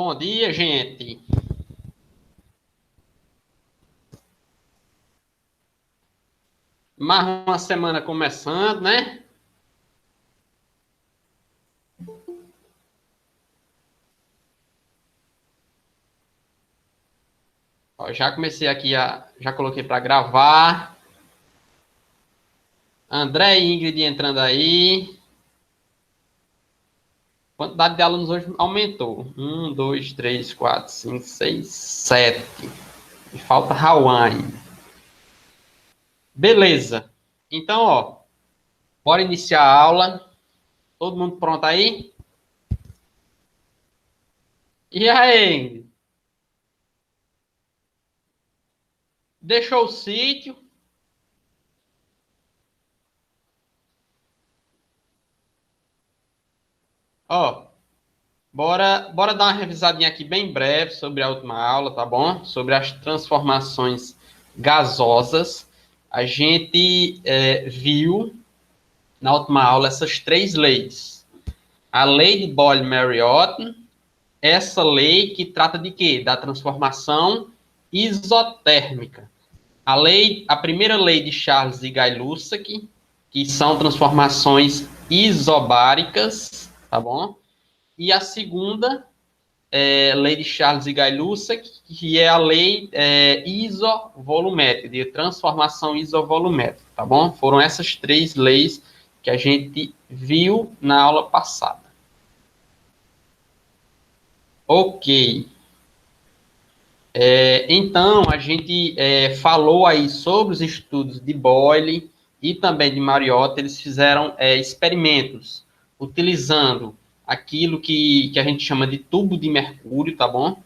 Bom dia, gente. Mais uma semana começando, né? Ó, já comecei aqui já coloquei para gravar. André e Ingrid entrando aí. A quantidade de alunos hoje aumentou. 1, 2, 3, 4, 5, 6, 7. E falta Rawane. Beleza. Então, ó, bora iniciar a aula. Todo mundo pronto aí? E aí, Ingrid? Deixou o sítio? Ó, bora dar uma revisadinha aqui bem breve sobre a última aula, tá bom? Sobre as transformações gasosas. A gente viu na última aula essas três leis. A lei de Boyle-Mariotte, essa lei que trata de quê? Da transformação isotérmica. A primeira lei de Charles e Gay-Lussac, que são transformações isobáricas, tá bom? E a segunda lei de Charles e Gay-Lussac, que é a lei isovolumétrica, de transformação isovolumétrica, tá bom? Foram essas três leis que a gente viu na aula passada. Ok. Então, a gente falou aí sobre os estudos de Boyle e também de Mariotte. Eles fizeram experimentos utilizando aquilo que a gente chama de tubo de mercúrio, tá bom?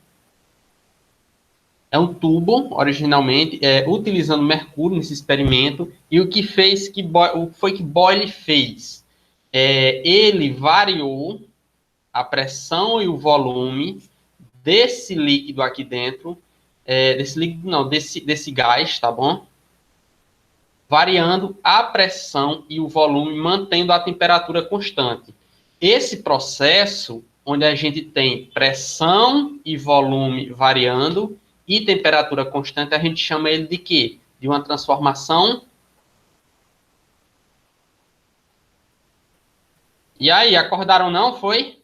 É um tubo, originalmente, utilizando mercúrio nesse experimento, e o que foi que Boyle fez? Ele variou a pressão e o volume desse líquido aqui dentro, desse líquido não, desse gás, tá bom? Variando a pressão e o volume, mantendo a temperatura constante. Esse processo, onde a gente tem pressão e volume variando e temperatura constante, a gente chama ele de quê? De uma transformação. E aí, acordaram não? Foi?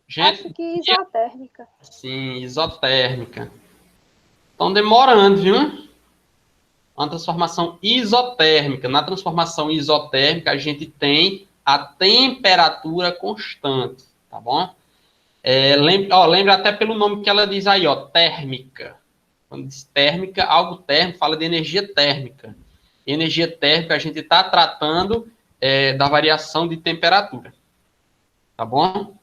Gente, acho que isotérmica. sim, isotérmica. Estão demorando, viu? Uma transformação isotérmica. Na transformação isotérmica, a gente tem a temperatura constante, tá bom? Lembra até pelo nome que ela diz aí, ó, térmica. Quando diz térmica, algo térmico, fala de energia térmica. Energia térmica, a gente está tratando da variação de temperatura, tá bom?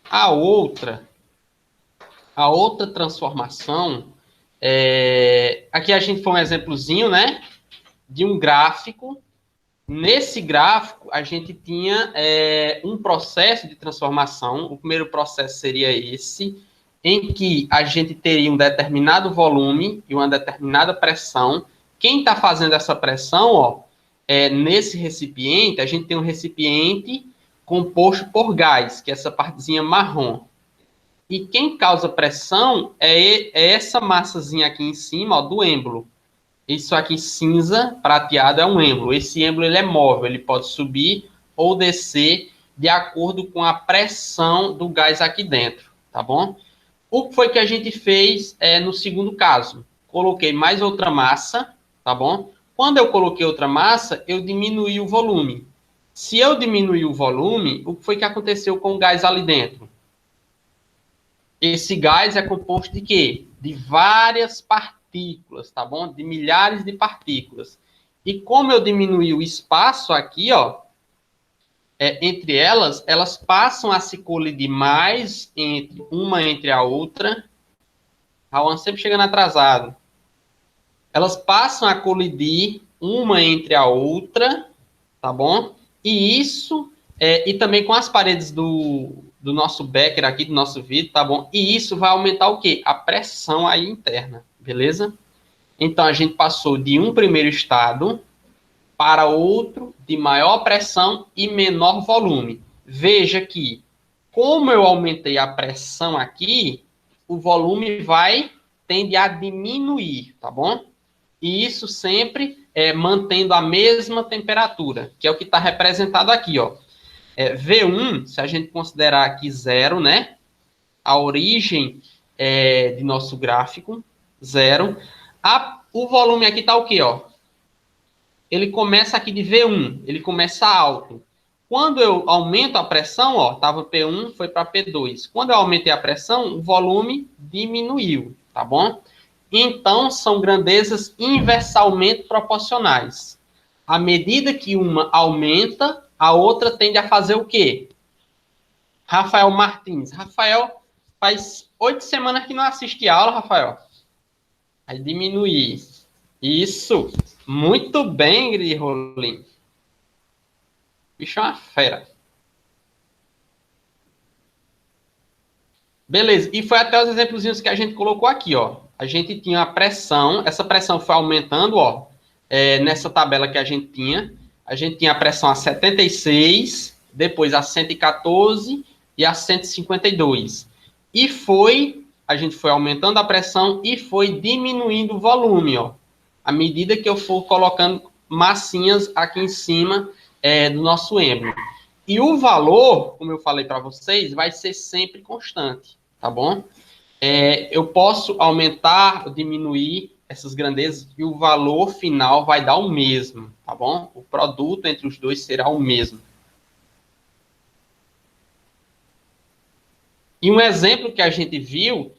A outra transformação, aqui a gente foi um exemplozinho, né, de um gráfico. Nesse gráfico, a gente tinha um processo de transformação. O primeiro processo seria esse, em que a gente teria um determinado volume e uma determinada pressão. Quem está fazendo essa pressão, ó, nesse recipiente, a gente tem um recipiente composto por gás, que é essa partezinha marrom. E quem causa pressão é essa massazinha aqui em cima, ó, do êmbolo. Isso aqui cinza, prateado, é um êmbolo. Esse êmbolo ele é móvel, ele pode subir ou descer de acordo com a pressão do gás aqui dentro, tá bom? O que foi que a gente fez no segundo caso? Coloquei mais outra massa, tá bom? Quando eu coloquei outra massa, eu diminuí o volume. Se eu diminuir o volume, o que foi que aconteceu com o gás ali dentro? Esse gás é composto de quê? De várias partículas, tá bom? De milhares de partículas. E como eu diminuí o espaço aqui, ó, entre elas passam a se colidir mais entre a outra. Raul sempre chegando atrasado. Elas passam a colidir uma entre a outra, tá bom? E isso, e também com as paredes do do nosso Becker aqui, do nosso vidro, tá bom? E isso vai aumentar o quê? A pressão aí interna, beleza? Então, a gente passou de um primeiro estado para outro de maior pressão e menor volume. Veja que, como eu aumentei a pressão aqui, o volume tende a diminuir, tá bom? E isso sempre mantendo a mesma temperatura, que é o que está representado aqui, ó. V1, se a gente considerar aqui zero, né? A origem de nosso gráfico, zero. O volume aqui está o quê, ó? Ele começa aqui de V1, ele começa alto. Quando eu aumento a pressão, ó, estava P1, foi para P2. Quando eu aumentei a pressão, o volume diminuiu, tá bom? Então, são grandezas inversalmente proporcionais. À medida que uma aumenta, a outra tende a fazer o quê? Rafael Martins. Rafael, faz 8 semanas que não assiste aula, Rafael. Vai diminuir. Isso. Muito bem, Gri Rolim. Bicho é uma fera. Beleza. E foi até os exemplozinhos que a gente colocou aqui, ó. A gente tinha a pressão. Essa pressão foi aumentando, ó. Nessa tabela que a gente tinha. A gente tinha a pressão a 76, depois a 114 e a 152. E a gente foi aumentando a pressão e foi diminuindo o volume, ó. À medida que eu for colocando massinhas aqui em cima do nosso êmbolo. E o valor, como eu falei para vocês, vai ser sempre constante, tá bom? Eu posso aumentar ou diminuir essas grandezas e o valor final vai dar o mesmo, tá bom? O produto entre os dois será o mesmo. E um exemplo que a gente viu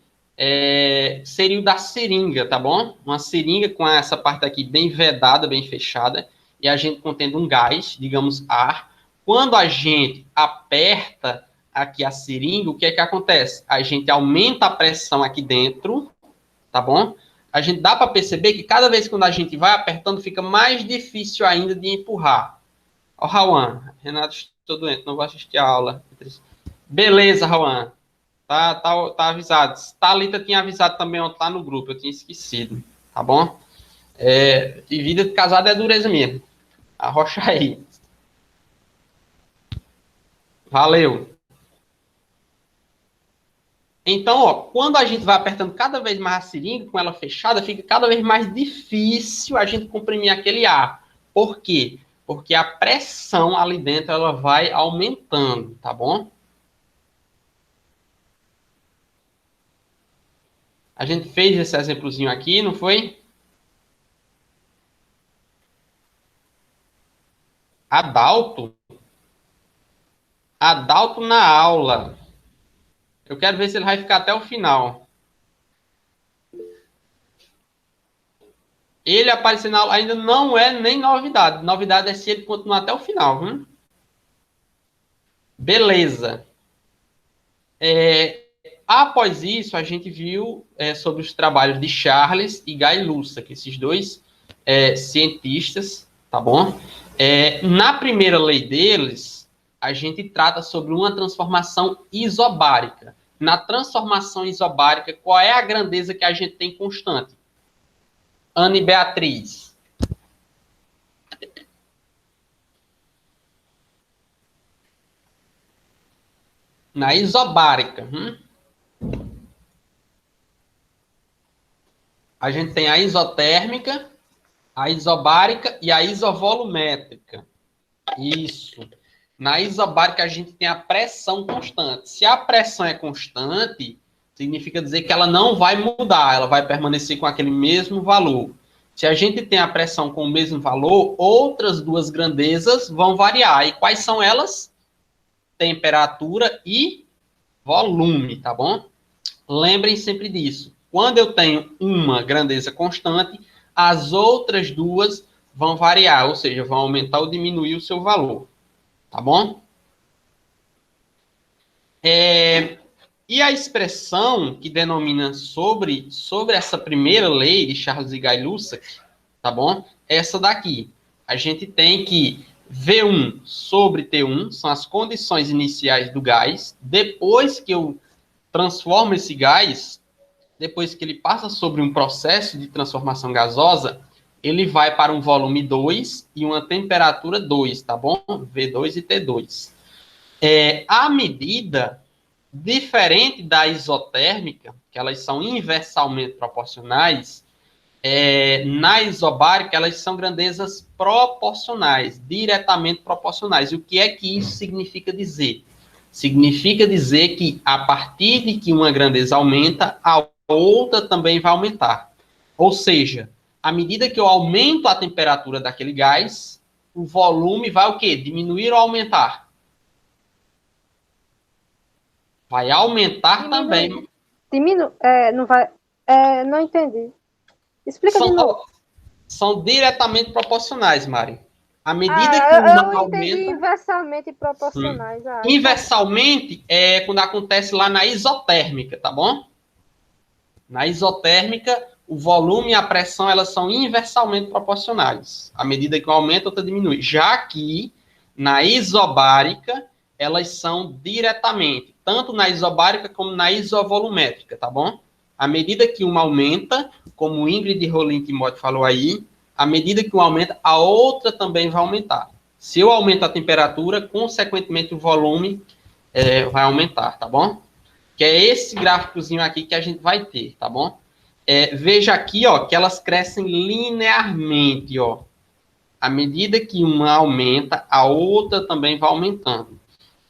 seria o da seringa, tá bom? Uma seringa com essa parte aqui bem vedada, bem fechada, e a gente contendo um gás, digamos ar. Quando a gente aperta aqui a seringa, o que é que acontece? A gente aumenta a pressão aqui dentro, tá bom? A gente dá para perceber que cada vez que a gente vai apertando, fica mais difícil ainda de empurrar. Ó, Rauan, Renato, estou doente, não vou assistir a aula. Beleza, Rauan. Tá avisado. Thalita tinha avisado também ontem lá no grupo, eu tinha esquecido, tá bom? E vida de casado é dureza mesmo. Arrocha aí. Valeu. Então, ó, quando a gente vai apertando cada vez mais a seringa, com ela fechada, fica cada vez mais difícil a gente comprimir aquele ar. Por quê? Porque a pressão ali dentro, ela vai aumentando, tá bom? A gente fez esse exemplozinho aqui, não foi? Adalto na aula. Eu quero ver se ele vai ficar até o final. Ele aparecer na aula ainda não é nem novidade. Novidade é se ele continuar até o final, viu? Beleza. Após isso, a gente viu sobre os trabalhos de Charles e Guy Lussac, esses dois cientistas, tá bom? Na primeira lei deles, a gente trata sobre uma transformação isobárica. Na transformação isobárica, qual é a grandeza que a gente tem constante? Ana e Beatriz. Na isobárica. A gente tem a isotérmica, a isobárica e a isovolumétrica. Isso. Na isobárica, a gente tem a pressão constante. Se a pressão é constante, significa dizer que ela não vai mudar, ela vai permanecer com aquele mesmo valor. Se a gente tem a pressão com o mesmo valor, outras duas grandezas vão variar. E quais são elas? Temperatura e volume, tá bom? Lembrem sempre disso. Quando eu tenho uma grandeza constante, as outras duas vão variar, ou seja, vão aumentar ou diminuir o seu valor. Tá bom? E a expressão que denomina sobre essa primeira lei de Charles e Guy Lussac, tá bom? Essa daqui. A gente tem que V1 sobre T1 são as condições iniciais do gás. Depois que eu transformo esse gás, depois que ele passa sobre um processo de transformação gasosa, ele vai para um volume 2 e uma temperatura 2, tá bom? V2 e T2. A medida, diferente da isotérmica, que elas são inversalmente proporcionais, na isobárica, elas são grandezas proporcionais, diretamente proporcionais. E o que é que isso significa dizer? Significa dizer que, a partir de que uma grandeza aumenta, a outra também vai aumentar. Ou seja, à medida que eu aumento a temperatura daquele gás, o volume vai o quê? Diminuir ou aumentar? Vai aumentar também. Não vai... não entendi. Explica de novo. São diretamente proporcionais, Mari. À medida que uma aumenta... inversamente proporcionais. Inversalmente é quando acontece lá na isotérmica, tá bom? Na isotérmica, o volume e a pressão, elas são inversalmente proporcionais. À medida que um aumenta, outra diminui. Já que, na isobárica, elas são diretamente, tanto na isobárica como na isovolumétrica, tá bom? À medida que uma aumenta, como o Ingrid Rolim Timóteo falou aí, à medida que uma aumenta, a outra também vai aumentar. Se eu aumento a temperatura, consequentemente o volume vai aumentar, tá bom? Que é esse gráficozinho aqui que a gente vai ter, tá bom? Veja aqui, ó, que elas crescem linearmente, ó. À medida que uma aumenta, a outra também vai aumentando.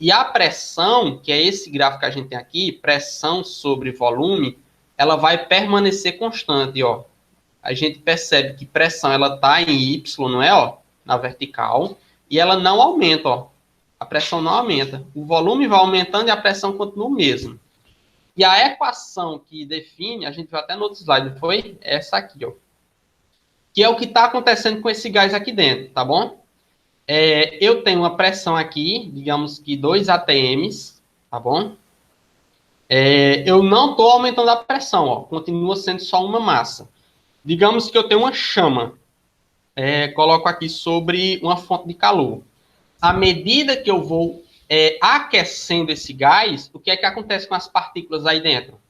E a pressão, que é esse gráfico que a gente tem aqui, pressão sobre volume, ela vai permanecer constante, ó. A gente percebe que pressão, ela tá em Y, não é, ó? Na vertical, e ela não aumenta, ó. A pressão não aumenta. O volume vai aumentando e a pressão continua o mesmo. E a equação que define, a gente viu até no outro slide, foi essa aqui, ó. Que é o que está acontecendo com esse gás aqui dentro, tá bom? Eu tenho uma pressão aqui, digamos que 2 atms, tá bom? Eu não estou aumentando a pressão, ó. Continua sendo só uma massa. Digamos que eu tenho uma chama. Coloco aqui sobre uma fonte de calor. À medida que eu vou aquecendo esse gás, o que é que acontece com as partículas aí dentro?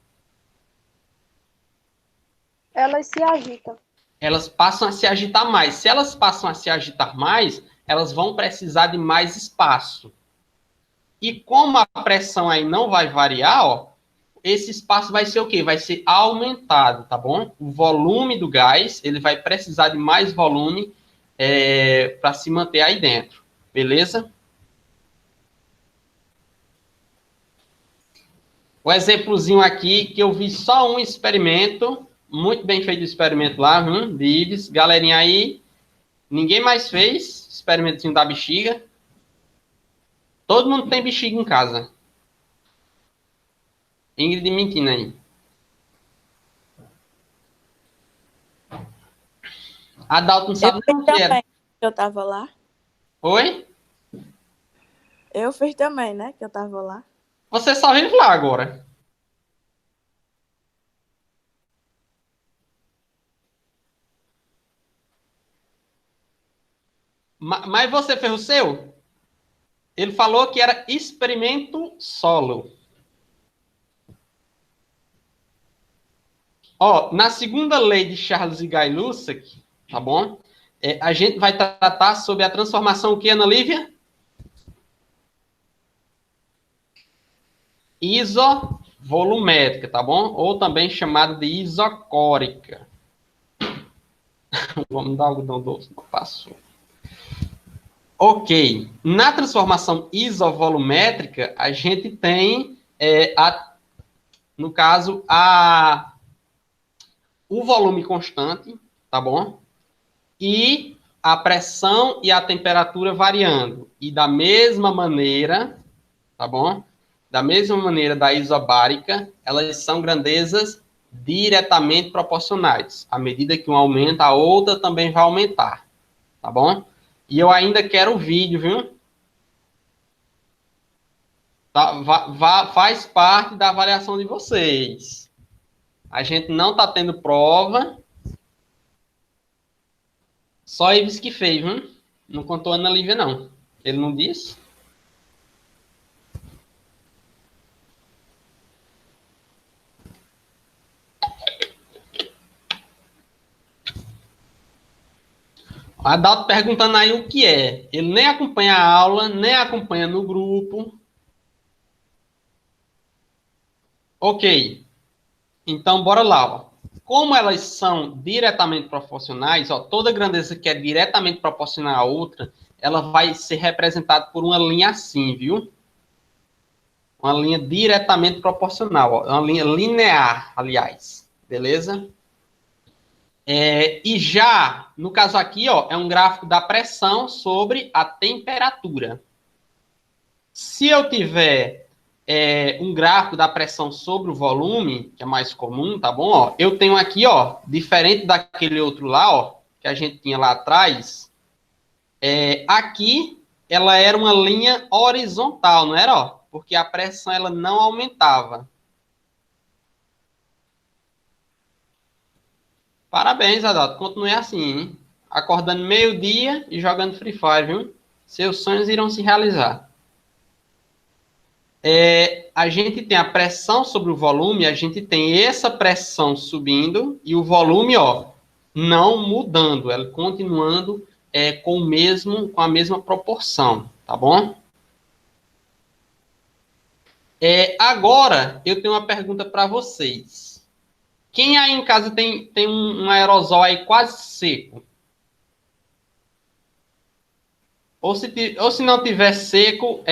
Elas se agitam. Elas passam a se agitar mais. Se elas passam a se agitar mais, elas vão precisar de mais espaço. E como a pressão aí não vai variar, ó, esse espaço vai ser o quê? Vai ser aumentado, tá bom? O volume do gás, ele vai precisar de mais volume para se manter aí dentro. Beleza? O exemplozinho aqui, que eu vi só um experimento, muito bem feito o experimento lá, de Ives. Galerinha aí, ninguém mais fez experimentozinho da bexiga. Todo mundo tem bexiga em casa. Ingrid mentindo aí. A Dalton sabe Eu não que era. Eu tava lá. Oi? Eu fiz também, né? Que eu tava lá. Você só vive lá agora. Mas você fez o seu? Ele falou que era experimento solo. Ó, na segunda lei de Charles e Guy Lussac, tá bom? A gente vai tratar sobre a transformação o que, Ana Lívia? Isovolumétrica, tá bom? Ou também chamada de isocórica. Vamos dar algodão doce, não passou. Ok. Na transformação isovolumétrica, a gente tem, no caso, o volume constante, tá bom? E a pressão e a temperatura variando. E da mesma maneira, tá bom? Da mesma maneira da isobárica, elas são grandezas diretamente proporcionais. À medida que uma aumenta, a outra também vai aumentar, tá bom? E eu ainda quero o vídeo, viu? Tá, faz parte da avaliação de vocês. A gente não está tendo prova. Só eles que fez, viu? Não contou a Ana Lívia, não. Ele não disse? O Adalto perguntando aí o que é. Ele nem acompanha a aula, nem acompanha no grupo. Ok. Então, bora lá. Ó. Como elas são diretamente proporcionais, ó, toda grandeza que é diretamente proporcional à outra, ela vai ser representada por uma linha assim, viu? Uma linha diretamente proporcional, ó, uma linha linear, aliás. Beleza? E já, no caso aqui, ó, é um gráfico da pressão sobre a temperatura. Se eu tiver um gráfico da pressão sobre o volume, que é mais comum, tá bom? Ó, eu tenho aqui, ó, diferente daquele outro lá, ó, que a gente tinha lá atrás, aqui ela era uma linha horizontal, não era? Ó, porque a pressão ela não aumentava. Parabéns, Adalto. Continue assim, hein? Acordando meio-dia e jogando Free Fire, viu? Seus sonhos irão se realizar. A gente tem a pressão sobre o volume, a gente tem essa pressão subindo e o volume, ó, não mudando, ela continuando com a mesma proporção, tá bom? Agora, eu tenho uma pergunta para vocês. Quem aí em casa tem um aerosol aí quase seco? Ou se não tiver seco,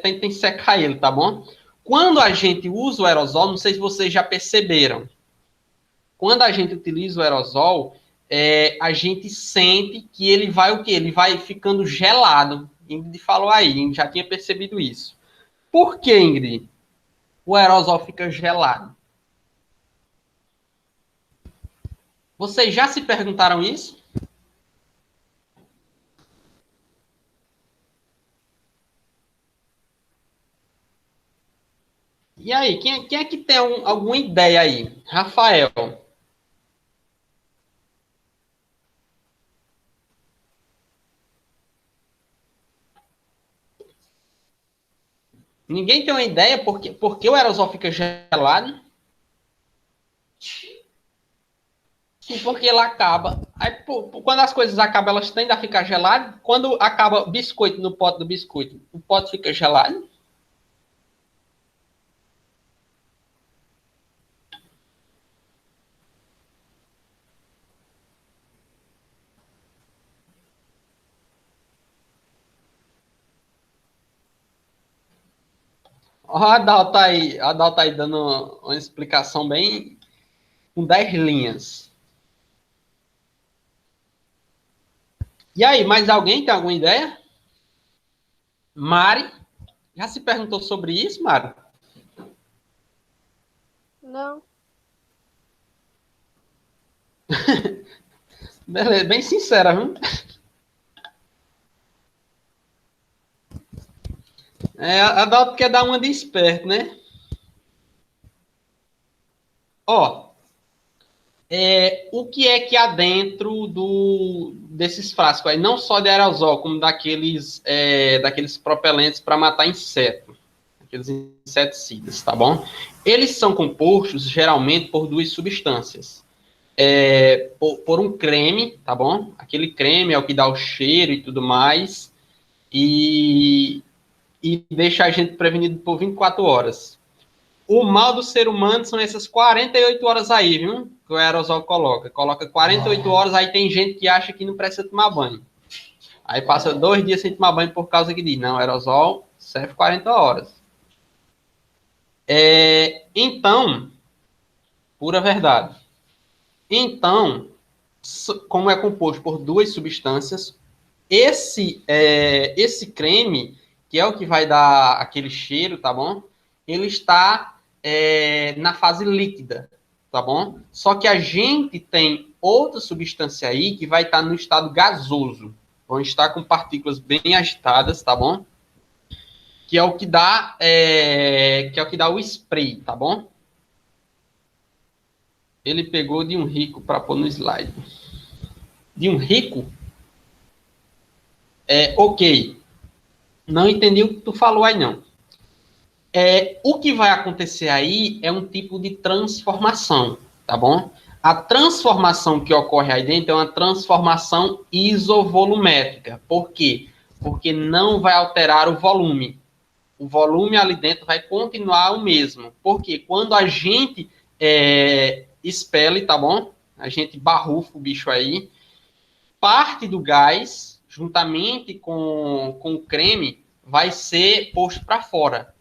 tentem secar ele, tá bom? Quando a gente usa o aerosol, não sei se vocês já perceberam, quando a gente utiliza o aerosol, a gente sente que ele vai o quê? Ele vai ficando gelado. Ingrid falou aí, Ingrid já tinha percebido isso. Por que, Ingrid? O aerosol fica gelado. Vocês já se perguntaram isso? E aí, quem é que tem alguma ideia aí? Rafael. Ninguém tem uma ideia porque o aerosol fica gelado? Sim, porque ele acaba. Aí, quando as coisas acabam, elas tendem a ficar geladas. Quando acaba biscoito no pote do biscoito, o pote fica gelado. Ó, a Adalto tá aí dando uma explicação bem com 10 linhas. E aí, mais alguém tem alguma ideia? Mari? Já se perguntou sobre isso, Mari? Não. Beleza, bem sincera, viu? A Adalto quer dar uma de esperto, né? Ó, o que é que há dentro desses frascos aí? Não só de aerosol, como daqueles propelentes para matar inseto. Aqueles inseticidas, tá bom? Eles são compostos, geralmente, por duas substâncias. Por um creme, tá bom? Aquele creme é o que dá o cheiro e tudo mais. E deixa a gente prevenido por 24 horas. O mal do ser humano são essas 48 horas aí, viu? Que o aerosol coloca. Coloca 48 horas, aí tem gente que acha que não precisa tomar banho. Aí passa 2 dias sem tomar banho por causa que diz, não, aerosol serve 40 horas. Então, pura verdade. Então, como é composto por duas substâncias, esse creme, que é o que vai dar aquele cheiro, tá bom? Ele está na fase líquida, tá bom? Só que a gente tem outra substância aí que vai estar no estado gasoso. Vão estar com partículas bem agitadas, tá bom? Que é o que dá, o spray, tá bom? Ele pegou de um rico para pôr no slide. De um rico? Ok. Não entendi o que tu falou aí, não. O que vai acontecer aí é um tipo de transformação, tá bom? A transformação que ocorre aí dentro é uma transformação isovolumétrica. Por quê? Porque não vai alterar o volume. O volume ali dentro vai continuar o mesmo. Porque quando a gente expele, tá bom? A gente barrufa o bicho aí, parte do gás, juntamente com o creme, vai ser posto para fora.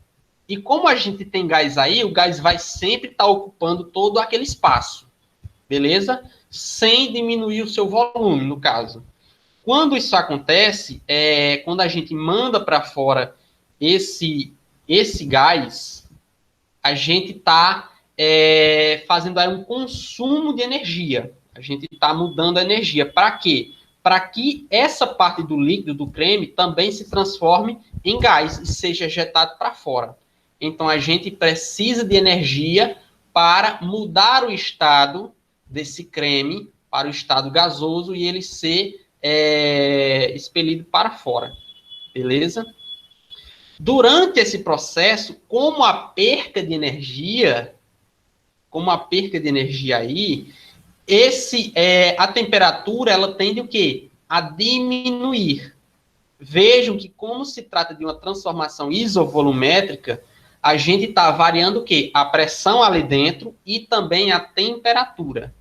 E como a gente tem gás aí, o gás vai sempre estar ocupando todo aquele espaço, beleza? Sem diminuir o seu volume, no caso. Quando isso acontece, quando a gente manda para fora esse gás, a gente está fazendo aí um consumo de energia. A gente está mudando a energia. Para quê? Para que essa parte do líquido, do creme, também se transforme em gás e seja ejetado para fora. Então, a gente precisa de energia para mudar o estado desse creme para o estado gasoso e ele ser expelido para fora. Beleza? Durante esse processo, como a perca de energia aí, a temperatura, ela tende o quê? A diminuir. Vejam que, como se trata de uma transformação isovolumétrica, a gente está variando o quê? A pressão ali dentro e também a temperatura.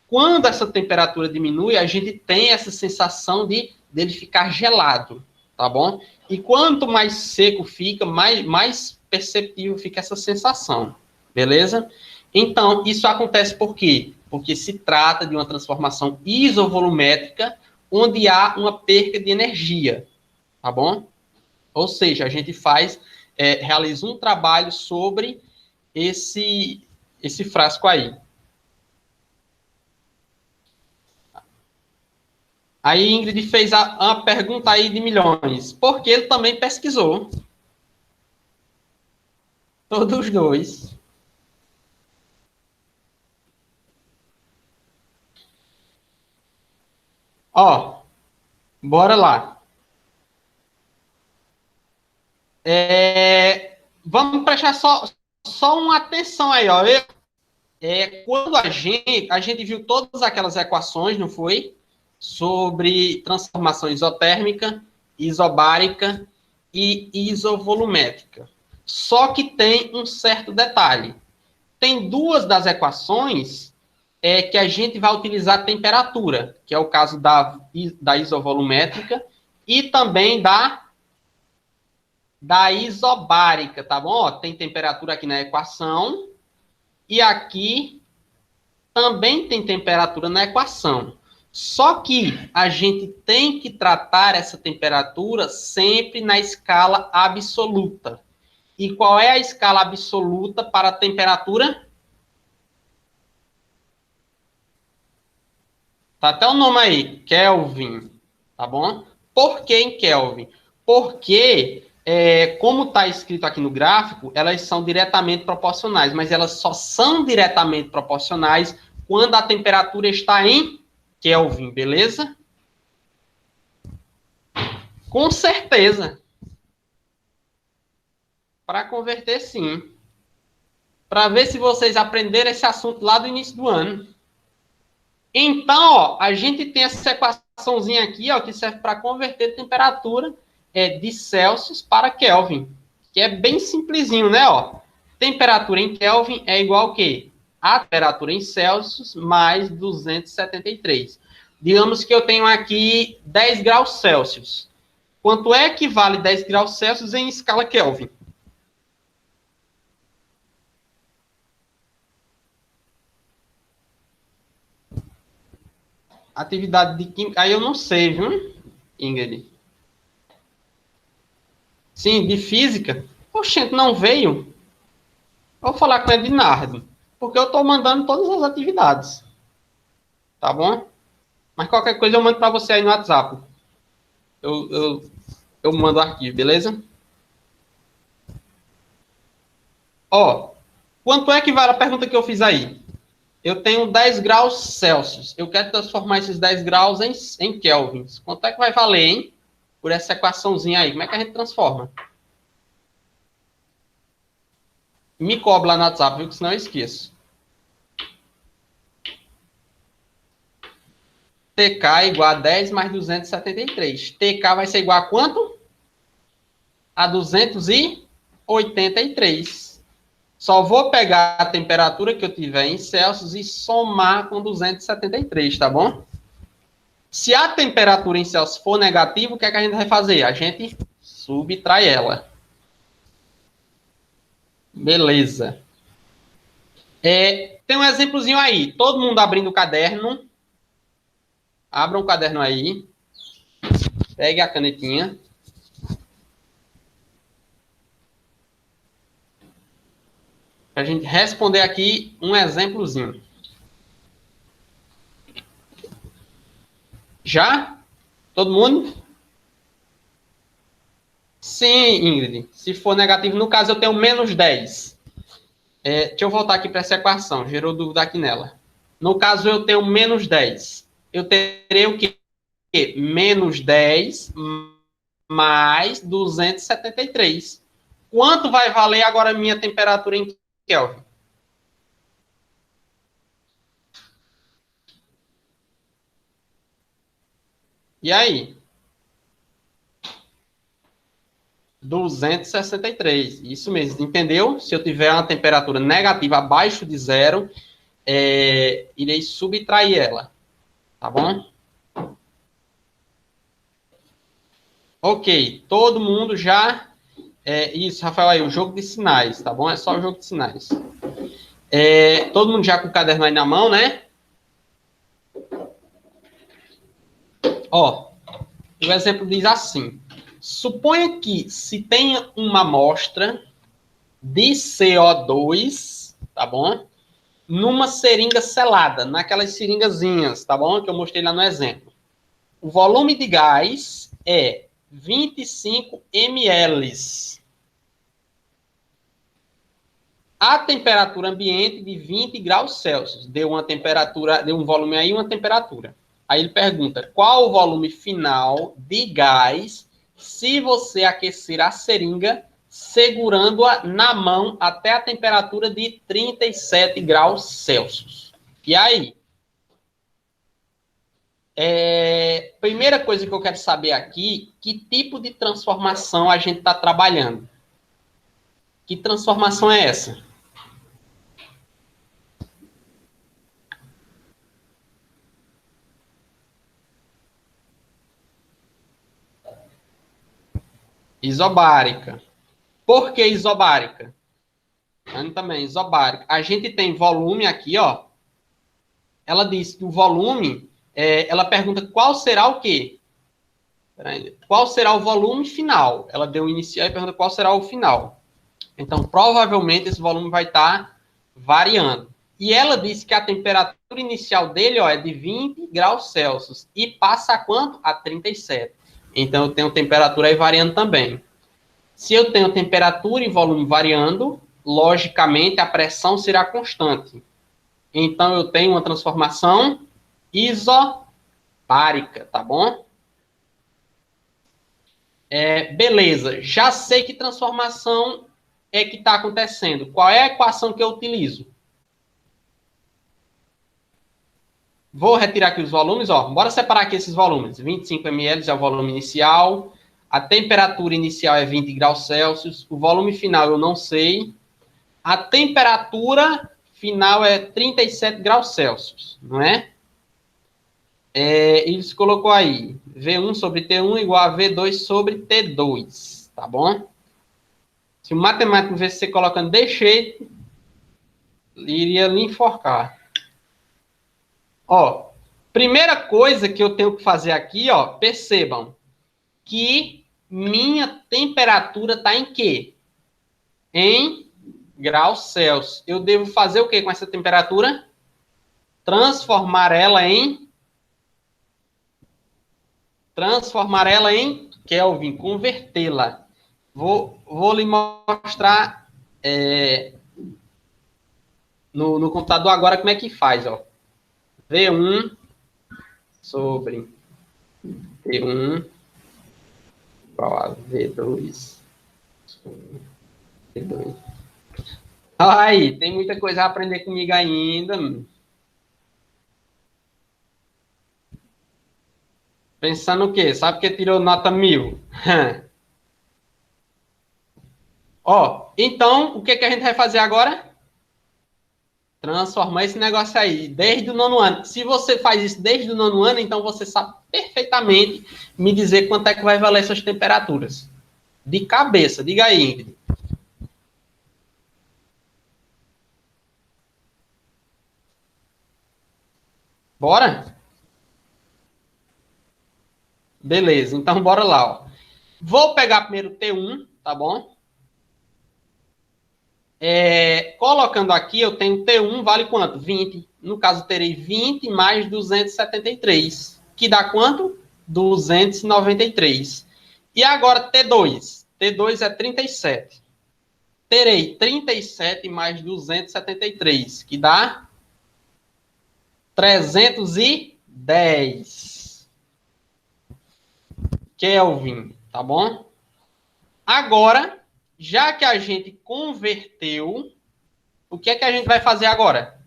Quando essa temperatura diminui, a gente tem essa sensação dele ficar gelado, tá bom? E quanto mais seco fica, mais perceptível fica essa sensação, beleza? Então, isso acontece por quê? Porque se trata de uma transformação isovolumétrica, onde há uma perca de energia, tá bom? Ou seja, a gente realiza um trabalho sobre esse frasco aí. Aí Ingrid fez a pergunta aí de milhões, porque ele também pesquisou. Todos os dois. Ó, bora lá. Vamos prestar só uma atenção aí, ó. Quando a gente viu todas aquelas equações, não foi? Sobre transformação isotérmica, isobárica e isovolumétrica. Só que tem um certo detalhe. Tem duas das equações que a gente vai utilizar a temperatura, que é o caso da isovolumétrica e também da isobárica, tá bom? Ó, tem temperatura aqui na equação e aqui também tem temperatura na equação. Só que a gente tem que tratar essa temperatura sempre na escala absoluta. E qual é a escala absoluta para a temperatura? Tá até o nome aí, Kelvin, tá bom? Por que em Kelvin? Porque, como está escrito aqui no gráfico, elas são diretamente proporcionais, mas elas só são diretamente proporcionais quando a temperatura está em Kelvin, beleza? Com certeza. Para converter, sim. Para ver se vocês aprenderam esse assunto lá do início do ano. Então, ó, a gente tem essa equaçãozinha aqui, ó, que serve para converter temperatura de Celsius para Kelvin, que é bem simplesinho, né? Ó. Temperatura em Kelvin é igual ao quê? A temperatura em Celsius mais 273. Digamos que eu tenho aqui 10 graus Celsius. Quanto é que vale 10 graus Celsius em escala Kelvin? Atividade de química. Aí eu não sei, viu, Ingrid? Sim, de física. Oxente, não veio? Eu vou falar com o Ednardo. Porque eu estou mandando todas as atividades. Tá bom? Mas qualquer coisa eu mando para você aí no WhatsApp. Eu mando o arquivo, beleza? Ó, quanto é que vale a pergunta que eu fiz aí? Eu tenho 10 graus Celsius. Eu quero transformar esses 10 graus em kelvins. Quanto é que vai valer, hein? por essa equaçãozinha aí. Como é que a gente transforma? Me cobra lá no WhatsApp, viu? Que senão eu esqueço. TK é igual a 10 mais 273. TK vai ser igual a quanto? A 283. Só vou pegar a temperatura que eu tiver em Celsius e somar com 273, tá bom? Se a temperatura em Celsius for negativa, o que é que a gente vai fazer? A gente subtrai ela. Beleza. Tem um exemplozinho aí. Todo mundo abrindo o caderno. Abra um caderno aí. Pegue a canetinha. Para a gente responder aqui um exemplozinho. Já? Todo mundo? Sim, Ingrid. Se for negativo, no caso eu tenho menos 10. Deixa eu voltar aqui para essa equação. Gerou dúvida aqui nela. No caso eu tenho menos 10. Eu terei o quê? Menos 10 mais 273. Quanto vai valer agora a minha temperatura em Kelvin? E aí? 263. Isso mesmo, entendeu? Se eu tiver uma temperatura negativa abaixo de zero, irei subtrair ela. Tá bom? Ok, todo mundo já... isso, Rafael, aí, o jogo de sinais, tá bom? É só o jogo de sinais. Todo mundo já com o caderno aí na mão, né? Ó, o exemplo diz assim. Suponha que se tenha uma amostra de CO2, tá bom? Numa seringa selada, naquelas seringazinhas, tá bom? Que eu mostrei lá no exemplo. O volume de gás é 25 ml. A temperatura ambiente de 20 graus Celsius. Deu uma temperatura, deu um volume aí, uma temperatura. Aí ele pergunta, qual o volume final de gás se você aquecer a seringa segurando-a na mão até a temperatura de 37 graus Celsius? E aí? Primeira coisa que eu quero saber aqui, que tipo de transformação a gente está trabalhando? Que transformação é essa? Isobárica. Por que isobárica? Também, isobárica. A gente tem volume aqui, ó. Ela diz que o volume, ela pergunta qual será o quê? Qual será o volume final? Ela deu o inicial e pergunta qual será o final. Então, provavelmente, esse volume vai estar variando. E ela disse que a temperatura inicial dele, ó, é de 20 graus Celsius. E passa a quanto? A 37. Então, eu tenho temperatura aí variando também. Se eu tenho temperatura e volume variando, logicamente, a pressão será constante. Então, eu tenho uma transformação isobárica, tá bom? Beleza, já sei que transformação é que está acontecendo. Qual é a equação que eu utilizo? Vou retirar aqui os volumes, ó. Bora separar aqui esses volumes. 25 ml é o volume inicial. A temperatura inicial é 20 graus Celsius. O volume final eu não sei. A temperatura final é 37 graus Celsius, não é? Ele se colocou aí. V1 sobre T1 igual a V2 sobre T2, tá bom? Se o matemático vê você colocando de jeito, iria lhe enforcar. Ó, primeira coisa que eu tenho que fazer aqui, ó, percebam que minha temperatura está em quê? Em graus Celsius. Eu devo fazer o quê com essa temperatura? Transformar ela em Kelvin, convertê-la. Vou lhe mostrar no computador agora como é que faz, ó. V1 sobre T1 igual a V2 sobre T2. Aí, tem muita coisa a aprender comigo ainda. Pensando o quê? Sabe que tirou nota 1000? Ó, então, o que que a gente vai fazer agora? Transformar esse negócio aí, desde o nono ano. Se você faz isso desde o nono ano, então você sabe perfeitamente me dizer quanto é que vai valer essas temperaturas. De cabeça, diga aí, Ingrid. Bora? Beleza, então bora lá, ó. Vou pegar primeiro o T1, tá bom? Colocando aqui, eu tenho T1, vale quanto? 20. No caso, terei 20 mais 273, que dá quanto? 293. E agora, T2. T2 é 37. Terei 37 mais 273, que dá 310 Kelvin, tá bom? Agora, já que a gente converteu, o que é que a gente vai fazer agora?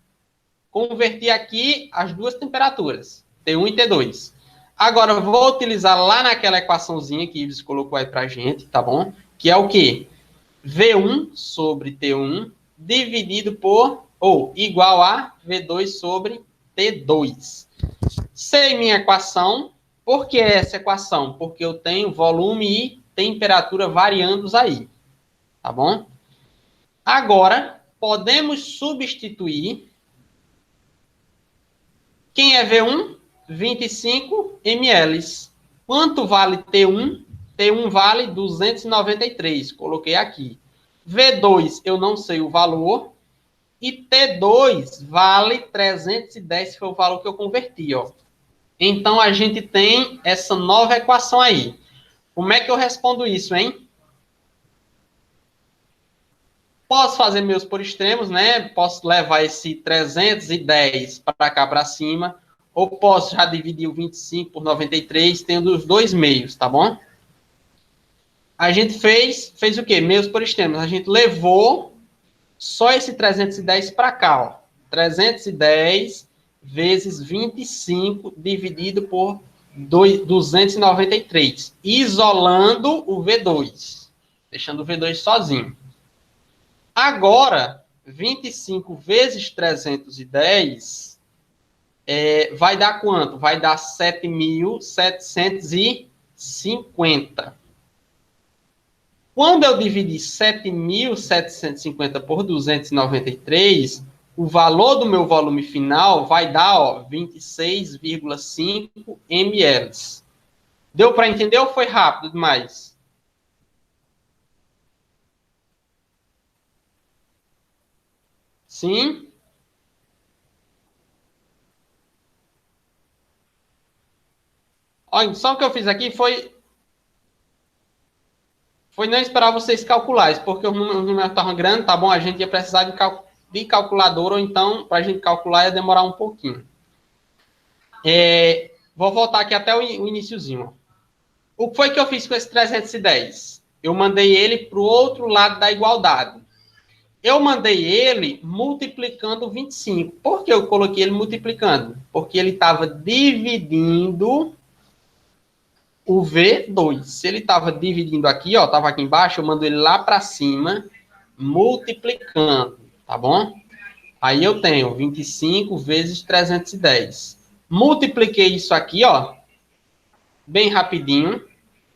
Converter aqui as duas temperaturas, T1 e T2. Agora, eu vou utilizar lá naquela equaçãozinha que Ives colocou aí pra gente, tá bom? Que é o quê? V1 sobre T1 dividido por, ou igual a V2 sobre T2. Sei minha equação. Por que essa equação? Porque eu tenho volume e temperatura variandos aí, tá bom? Agora, podemos substituir. Quem é V1? 25 ml. Quanto vale T1? T1 vale 293, coloquei aqui. V2 eu não sei o valor. E T2 vale 310, foi o valor que eu converti, ó. Então, a gente tem essa nova equação aí. Como é que eu respondo isso, hein? Posso fazer meus por extremos, né? Posso levar esse 310 para cá para cima, ou posso já dividir o 25 por 93, tendo os dois meios, tá bom? A gente fez o quê? Meios por extremos. A gente levou só esse 310 para cá, ó. 310 vezes 25 dividido por 293, isolando o V2, deixando o V2 sozinho. Agora, 25 vezes 310 vai dar quanto? Vai dar 7.750. Quando eu dividir 7.750 por 293, o valor do meu volume final vai dar, ó, 26,5 ml. Deu para entender ou foi rápido demais? Sim? Olha, só o que eu fiz aqui foi não esperar vocês calcularem, porque os números estavam grandes, tá bom? A gente ia precisar de calculadora, ou então, para a gente calcular, ia demorar um pouquinho. Vou voltar aqui até o iniciozinho. O que foi que eu fiz com esse 310? Eu mandei ele para o outro lado da igualdade. Eu mandei ele multiplicando 25. Por que eu coloquei ele multiplicando? Porque ele estava dividindo o V2. Se ele estava dividindo aqui, ó, estava aqui embaixo, eu mando ele lá para cima, multiplicando, tá bom? Aí eu tenho 25 vezes 310. Multipliquei isso aqui, ó, bem rapidinho,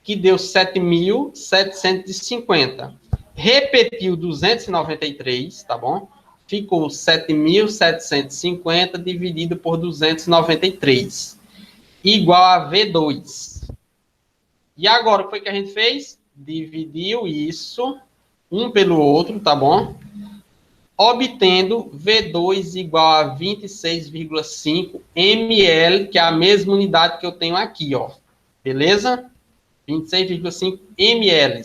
que deu 7.750. Repetiu 293, tá bom? Ficou 7.750 dividido por 293, igual a V2. E agora, o que foi que a gente fez? Dividiu isso, um pelo outro, tá bom? Obtendo V2 igual a 26,5 ml, que é a mesma unidade que eu tenho aqui, ó. Beleza? 26,5 ml.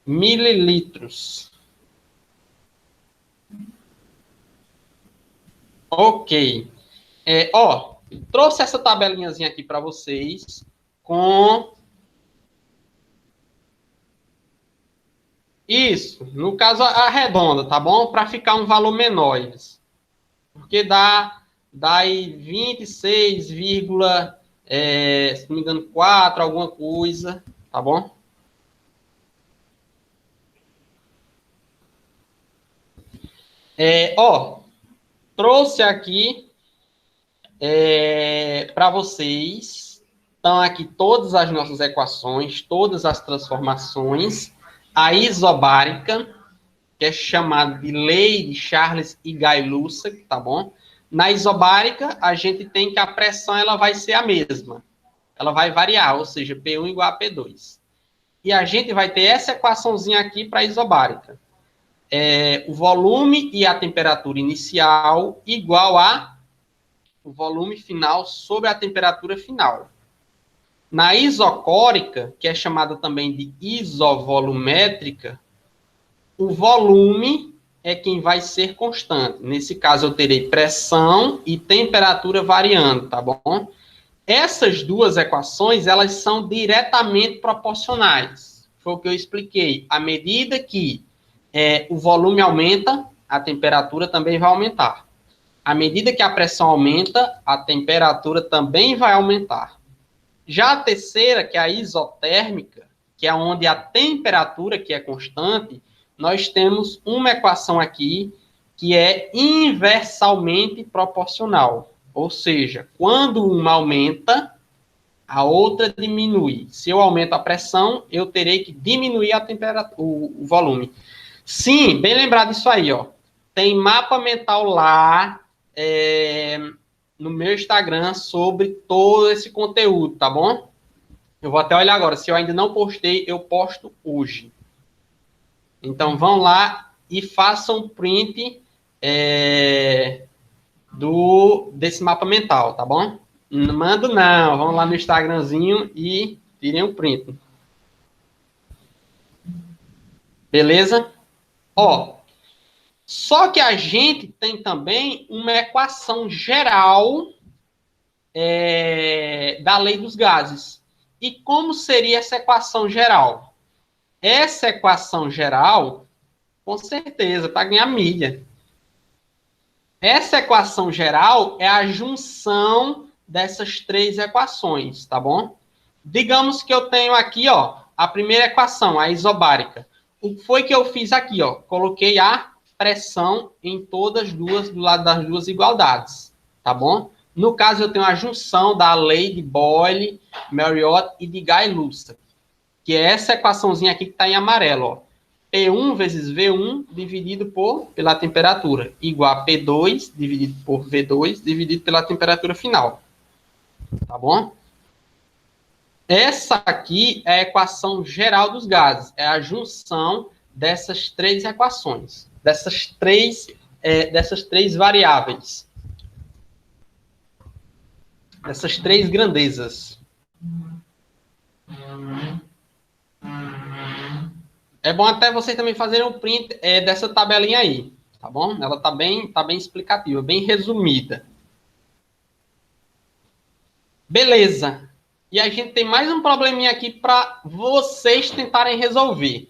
Mililitros. Ok. Trouxe essa tabelinhazinha aqui para vocês com Isso, no caso arredonda, tá bom? Para ficar um valor menor. Isso. Porque dá aí 26, se não me engano, 4, alguma coisa, tá bom? Trouxe aqui para vocês, estão aqui todas as nossas equações, todas as transformações, a isobárica, que é chamada de lei de Charles e Guy-Lussac, tá bom? Na isobárica, a gente tem que a pressão ela vai ser a mesma. Ela vai variar, ou seja, P1 igual a P2. E a gente vai ter essa equaçãozinha aqui para a isobárica. O volume e a temperatura inicial igual a o volume final sobre a temperatura final. Na isocórica, que é chamada também de isovolumétrica, o volume é quem vai ser constante. Nesse caso, eu terei pressão e temperatura variando, tá bom? Essas duas equações, elas são diretamente proporcionais. Foi o que eu expliquei. À medida que o volume aumenta, a temperatura também vai aumentar. À medida que a pressão aumenta, a temperatura também vai aumentar. Já a terceira, que é a isotérmica, que é onde a temperatura que é constante, nós temos uma equação aqui que é inversalmente proporcional. Ou seja, quando uma aumenta, a outra diminui. Se eu aumento a pressão, eu terei que diminuir a temperatura, o volume. Sim, bem lembrado disso aí, ó. Tem mapa mental lá no meu Instagram sobre todo esse conteúdo, tá bom? Eu vou até olhar agora. Se eu ainda não postei, eu posto hoje. Então, vão lá e façam print desse mapa mental, tá bom? Não mando não. Vão lá no Instagramzinho e tirem o print. Beleza? Só que a gente tem também uma equação geral da lei dos gases. E como seria essa equação geral? Essa equação geral, com certeza, para ganhar milha. Essa equação geral é a junção dessas três equações, tá bom? Digamos que eu tenho aqui, ó, a primeira equação, a isobárica. O que foi que eu fiz aqui, ó? Coloquei a pressão em todas duas, do lado das duas igualdades, tá bom? No caso, eu tenho a junção da lei de Boyle, Marriott e de Guy-Lussac, que é essa equaçãozinha aqui que está em amarelo, ó. P1 vezes V1 dividido pela temperatura, igual a P2 dividido por V2 dividido pela temperatura final. Tá bom? Essa aqui é a equação geral dos gases. É a junção dessas três equações, dessas três variáveis, dessas três grandezas. É bom até vocês também fazerem um print dessa tabelinha aí, tá bom? Ela tá bem explicativa, bem resumida. Beleza. E a gente tem mais um probleminha aqui para vocês tentarem resolver,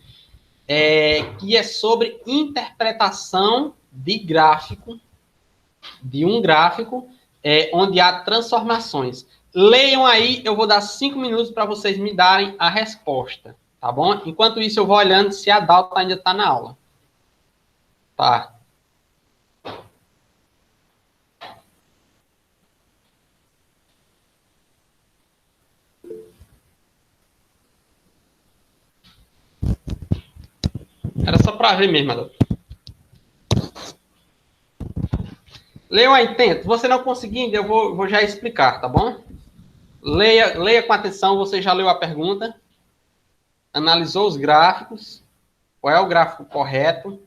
que é sobre interpretação de gráfico, de um gráfico onde há transformações. Leiam aí, eu vou dar 5 minutos para vocês me darem a resposta, tá bom? Enquanto isso, eu vou olhando se a Dalta ainda está na aula. Tá. Era só para ver mesmo, Adolfo. Leiam aí, tento. Você não conseguindo, eu vou já explicar, tá bom? Leia com atenção, você já leu a pergunta, analisou os gráficos, qual é o gráfico correto.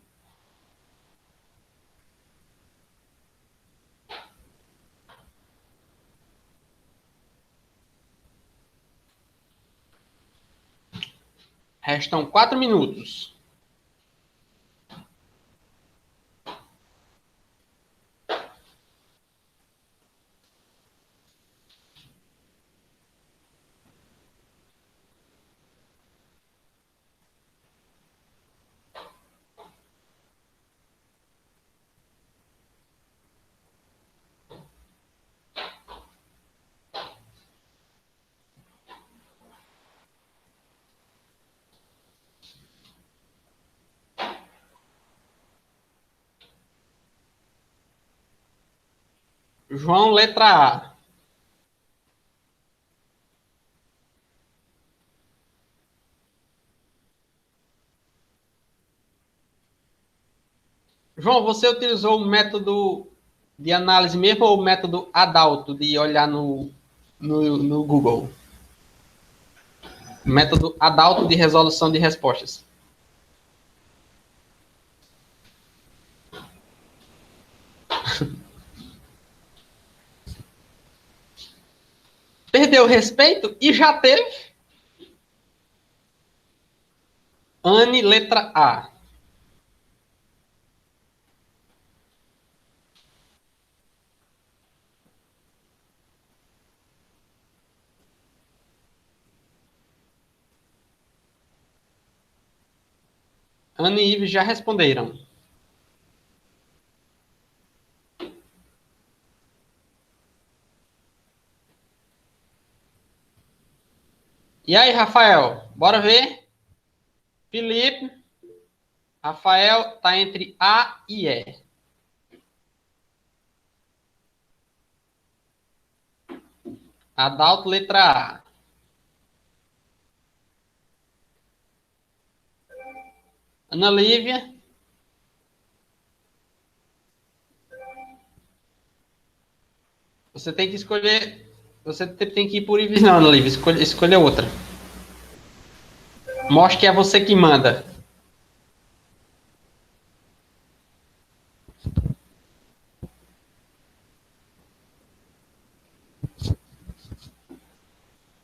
Restam 4 minutos. João, letra A. João, você utilizou o método de análise mesmo ou o método Adalto de olhar no Google? Método Adalto de resolução de respostas. Perdeu o respeito e já teve. Anne, letra A. Anne e Ives já responderam. E aí, Rafael? Bora ver? Felipe. Rafael está entre A e E. Adalto, letra A. Ana Lívia. Você tem que escolher. Você tem que ir por Ives, não, Ana Lívia. Escolha outra. Mostre que é você que manda.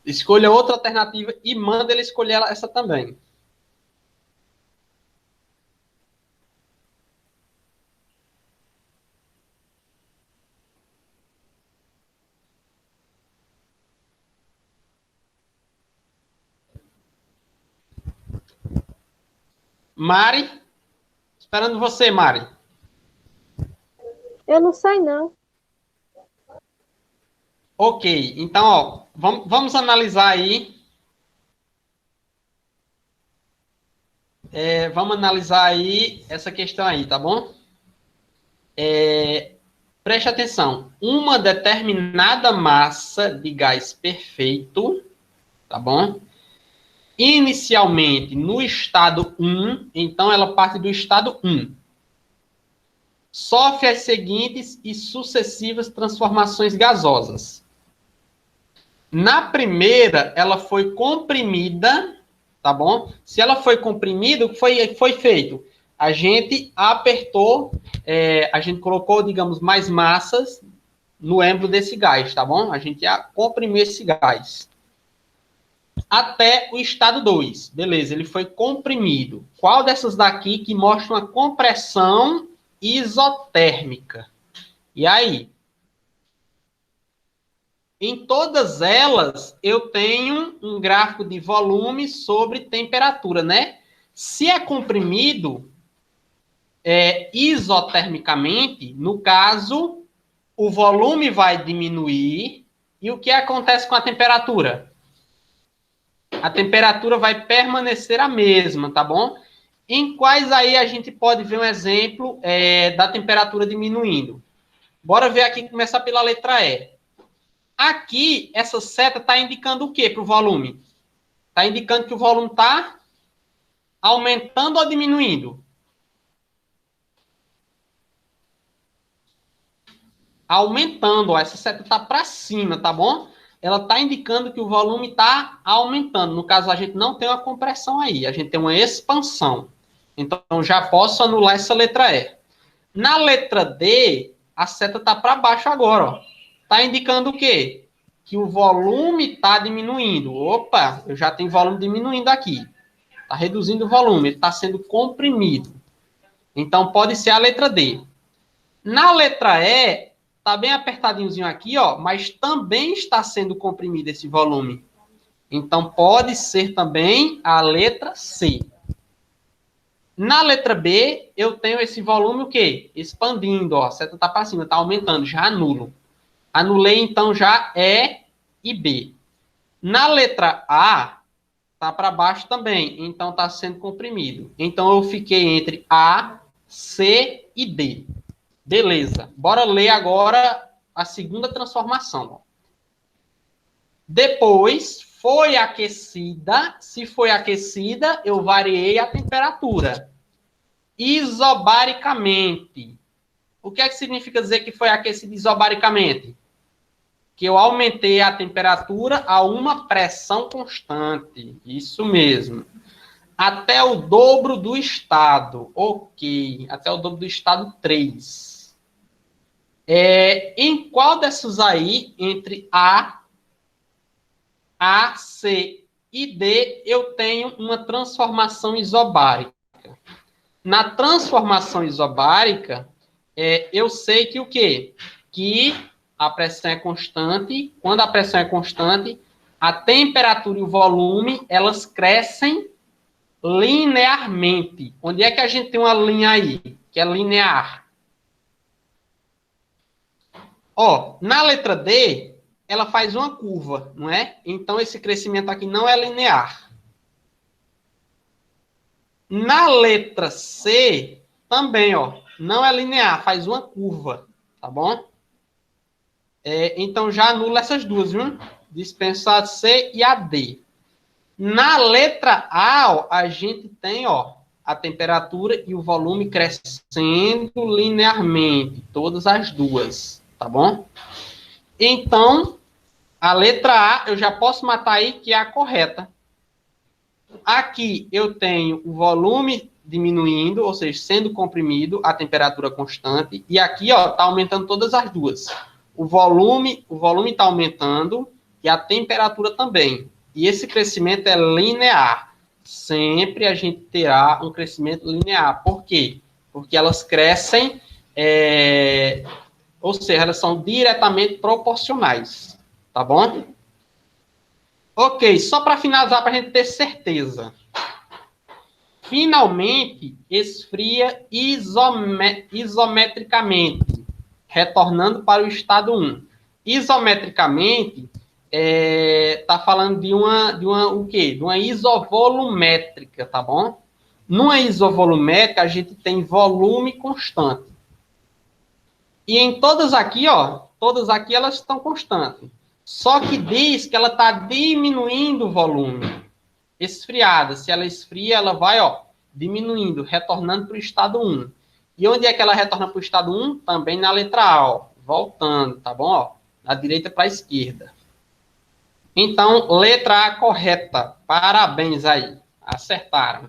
Escolha outra alternativa e manda ele escolher essa também. Mari. Esperando você, Mari. Eu não sei, não. Ok, então, ó, vamos analisar aí. Vamos analisar aí essa questão aí, tá bom? Preste atenção. Uma determinada massa de gás perfeito, tá bom? Inicialmente no estado 1, então ela parte do estado 1. Sofre as seguintes e sucessivas transformações gasosas. Na primeira, ela foi comprimida, tá bom? Se ela foi comprimida, o que foi feito? A gente apertou, a gente colocou, digamos, mais massas no êmbolo desse gás, tá bom? A gente comprimiu esse gás. Até o estado 2. Beleza, ele foi comprimido. Qual dessas daqui que mostra uma compressão isotérmica? E aí? Em todas elas, eu tenho um gráfico de volume sobre temperatura, né? Se é comprimido isotermicamente, no caso, o volume vai diminuir. E o que acontece com a temperatura? A temperatura vai permanecer a mesma, tá bom? Em quais aí a gente pode ver um exemplo da temperatura diminuindo? Bora ver aqui, começar pela letra E. Aqui, essa seta está indicando o que para o volume? Está indicando que o volume está aumentando ou diminuindo? Aumentando, ó, essa seta está para cima, tá bom? Ela está indicando que o volume está aumentando. No caso, a gente não tem uma compressão aí, a gente tem uma expansão. Então, já posso anular essa letra E. Na letra D, a seta está para baixo agora. Está indicando o quê? Que o volume está diminuindo. Opa, eu já tenho volume diminuindo aqui. Está reduzindo o volume, ele está sendo comprimido. Então, pode ser a letra D. Na letra E, está bem apertadinhozinho aqui, ó, mas também está sendo comprimido esse volume. Então, pode ser também a letra C. Na letra B, eu tenho esse volume o quê? Expandindo, ó, a seta está para cima, está aumentando, já anulo. Anulei, então, já E e B. Na letra A, está para baixo também, então está sendo comprimido. Então, eu fiquei entre A, C e D. Beleza. Bora ler agora a segunda transformação. Ó. Depois, foi aquecida. Se foi aquecida, eu variei a temperatura. Isobaricamente. O que é que significa dizer que foi aquecida isobaricamente? Que eu aumentei a temperatura a uma pressão constante. Isso mesmo. Até o dobro do estado. Ok. Até o dobro do estado 3. Em qual dessas aí, entre A, C e D, eu tenho uma transformação isobárica? Na transformação isobárica, eu sei que o quê? Que a pressão é constante. Quando a pressão é constante, a temperatura e o volume, elas crescem linearmente. Onde é que a gente tem uma linha aí? Que é linear. Ó, na letra D, ela faz uma curva, não é? Então, esse crescimento aqui não é linear. Na letra C, também, ó, não é linear, faz uma curva, tá bom? Então, já anula essas duas, viu? Dispensa a C e a D. Na letra A, ó, a gente tem, ó, a temperatura e o volume crescendo linearmente, todas as duas, tá bom? Então, a letra A, eu já posso matar aí que é a correta. Aqui eu tenho o volume diminuindo, ou seja, sendo comprimido, a temperatura constante, e aqui, ó, tá aumentando todas as duas. O volume está aumentando e a temperatura também. E esse crescimento é linear. Sempre a gente terá um crescimento linear. Por quê? Porque elas crescem, ou seja, elas são diretamente proporcionais. Tá bom? Ok, só para finalizar, para a gente ter certeza. Finalmente, esfria isometricamente, retornando para o estado 1. Isometricamente, está falando de o quê? De uma isovolumétrica, tá bom? Numa isovolumétrica, a gente tem volume constante. E em todas aqui, ó, todas aqui elas estão constantes. Só que diz que ela está diminuindo o volume. Esfriada. Se ela esfria, ela vai, ó, diminuindo, retornando para o estado 1. E onde é que ela retorna para o estado 1? Também na letra A, ó, voltando, tá bom? Ó, da direita para a esquerda. Então, letra A correta. Parabéns aí. Acertaram.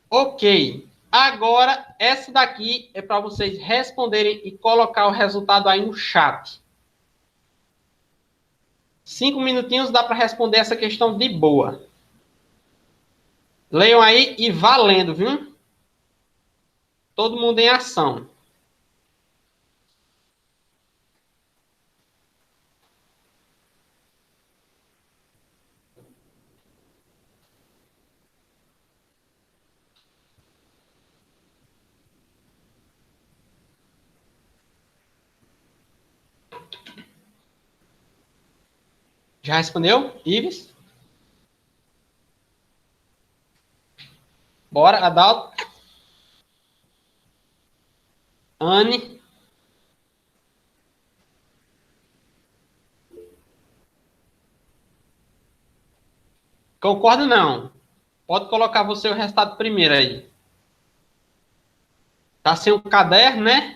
Ok. Agora, essa daqui é para vocês responderem e colocar o resultado aí no chat. 5 minutinhos dá para responder essa questão de boa. Leiam aí e valendo, viu? Todo mundo em ação. Já respondeu, Ives? Bora, Adalto. Anne. Concordo não. Pode colocar você o resultado primeiro aí. Tá sem o caderno, né?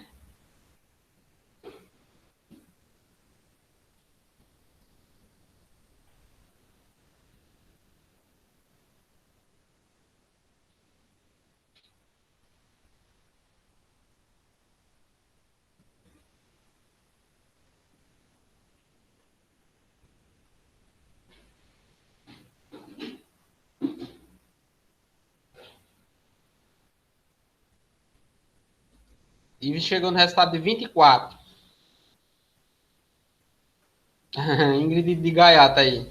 Ives chegou no resultado de 24. Ingrid de Gaiata aí.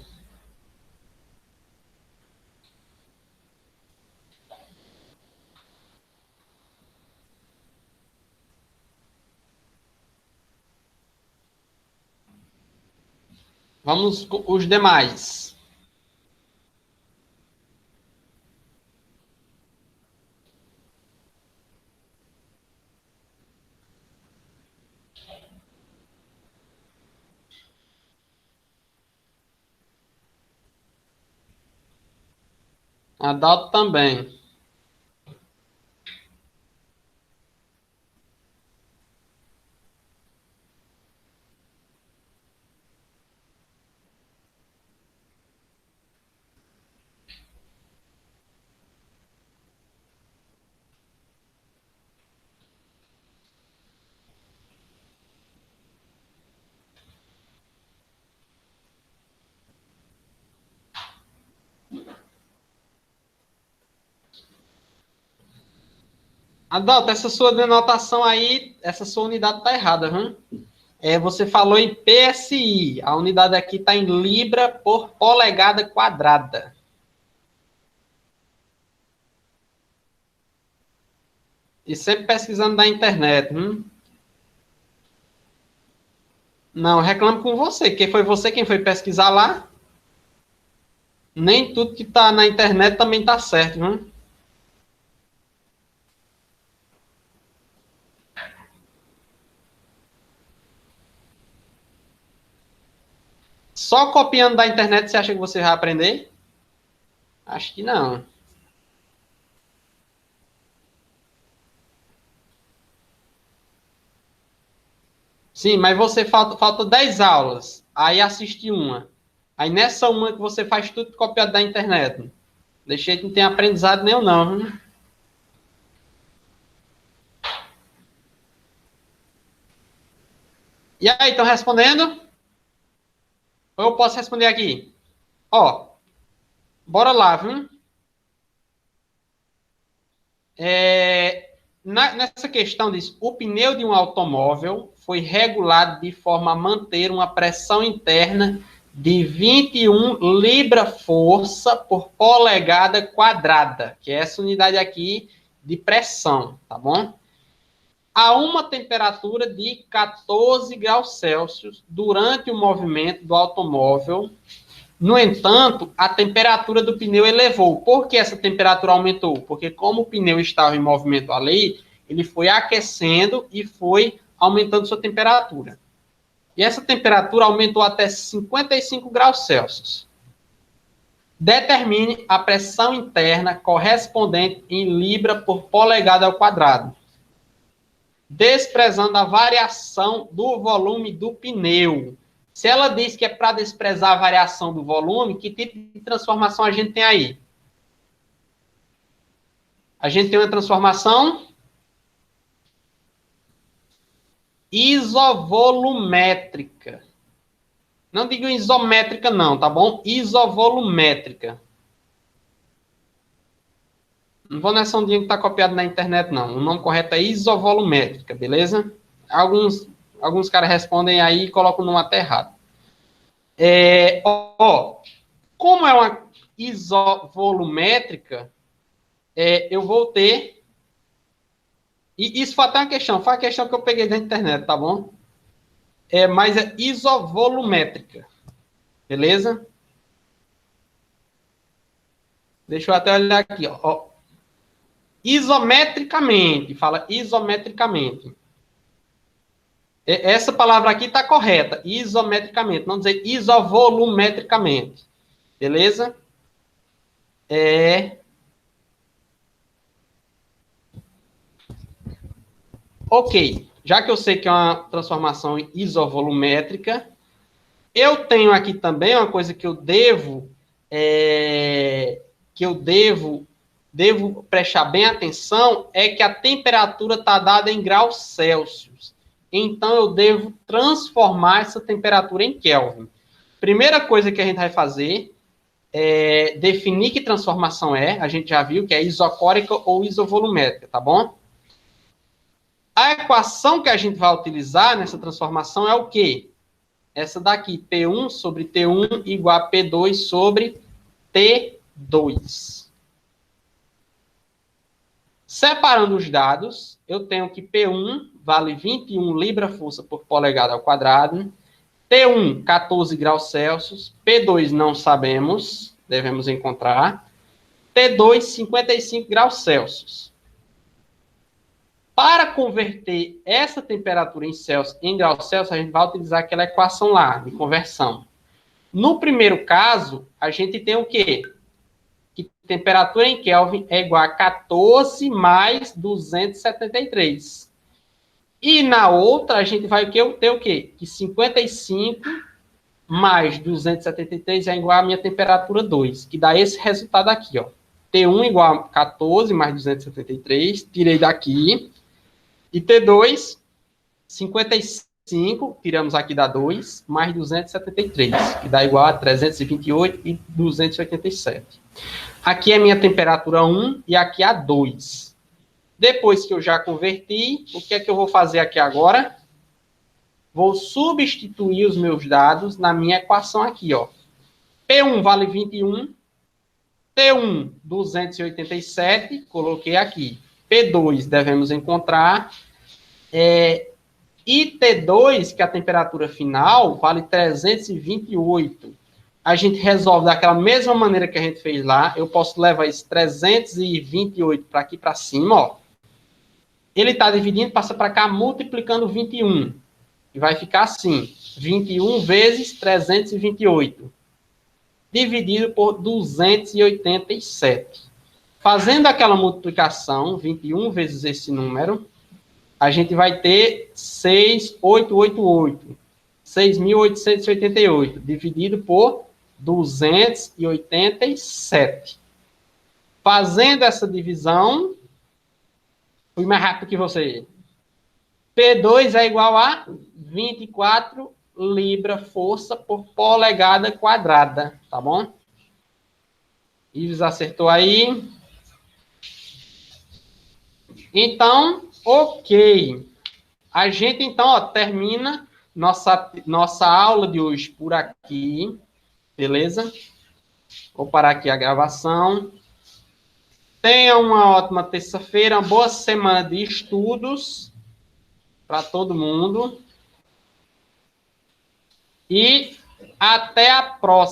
Vamos os demais. Adalto também. Adalto, essa sua denotação aí, essa sua unidade está errada, viu? Você falou em PSI. A unidade aqui está em libra por polegada quadrada. E sempre pesquisando na internet. Não, reclamo com você, que foi você quem foi pesquisar lá. Nem tudo que está na internet também está certo, viu? Só copiando da internet você acha que você vai aprender? Acho que não. Sim, mas você falta 10 aulas. Aí assiste uma. Aí nessa uma que você faz tudo copiado da internet. Deixei que não tem aprendizado nenhum, não. Viu? E aí, estão respondendo? Ou eu posso responder aqui? Ó, bora lá, viu? Nessa questão diz, o pneu de um automóvel foi regulado de forma a manter uma pressão interna de 21 libra-força por polegada quadrada, que é essa unidade aqui de pressão, tá bom? A uma temperatura de 14 graus Celsius durante o movimento do automóvel. No entanto, a temperatura do pneu elevou. Por que essa temperatura aumentou? Porque como o pneu estava em movimento ali, ele foi aquecendo e foi aumentando sua temperatura. E essa temperatura aumentou até 55 graus Celsius. Determine a pressão interna correspondente em libra por polegada ao quadrado, desprezando a variação do volume do pneu. Se ela diz que é para desprezar a variação do volume, que tipo de transformação a gente tem aí? A gente tem uma transformação isovolumétrica. Não digo isométrica não, tá bom? Isovolumétrica. Não vou nessa ondinha que está copiado na internet, não. O nome correto é isovolumétrica, beleza? Alguns caras respondem aí e colocam o nome até errado. Como é uma isovolumétrica, eu vou ter... E isso foi até uma questão. Foi a questão que eu peguei da internet, tá bom? Mas é isovolumétrica. Beleza? Deixa eu até olhar aqui, ó. Isometricamente. Fala isometricamente. Essa palavra aqui está correta. Isometricamente. Não dizer isovolumetricamente. Beleza? Ok. Já que eu sei que é uma transformação isovolumétrica, eu tenho aqui também uma coisa que eu devo prestar bem atenção, é que a temperatura está dada em graus Celsius. Então, eu devo transformar essa temperatura em Kelvin. Primeira coisa que a gente vai fazer é definir que transformação é. A gente já viu que é isocórica ou isovolumétrica, tá bom? A equação que a gente vai utilizar nessa transformação é o quê? Essa daqui, P1 sobre T1 igual a P2 sobre T2. Separando os dados, eu tenho que P1 vale 21 libra-força por polegada ao quadrado, T1, 14 graus Celsius, P2 não sabemos, devemos encontrar, T2, 55 graus Celsius. Para converter essa temperatura em graus Celsius, a gente vai utilizar aquela equação lá, de conversão. No primeiro caso, a gente tem o quê? Que temperatura em Kelvin é igual a 14 mais 273. E na outra, a gente vai ter o quê? Que 55 mais 273 é igual à minha temperatura 2, que dá esse resultado aqui, ó. T1 igual a 14 mais 273, tirei daqui. E T2, 55, tiramos aqui da 2, mais 273, que dá igual a 328 e 287. Aqui é minha temperatura 1 e aqui a 2. Depois que eu já converti, o que é que eu vou fazer aqui agora? Vou substituir os meus dados na minha equação aqui, ó. P1 vale 21, T1, 287, coloquei aqui. P2 devemos encontrar, e T2, que é a temperatura final, vale 328. A gente resolve daquela mesma maneira que a gente fez lá. Eu posso levar esse 328 para aqui para cima, ó. Ele está dividindo, passa para cá, multiplicando 21. E vai ficar assim, 21 vezes 328. Dividido por 287. Fazendo aquela multiplicação, 21 vezes esse número, a gente vai ter 6.888. 6.888, dividido por 287. Fazendo essa divisão, fui mais rápido que você. P2 é igual a 24 libra-força por polegada quadrada, tá bom? Ives acertou aí. Então, ok. A gente, então, ó, termina nossa aula de hoje por aqui, beleza? Vou parar aqui a gravação. Tenha uma ótima terça-feira, uma boa semana de estudos para todo mundo. E até a próxima.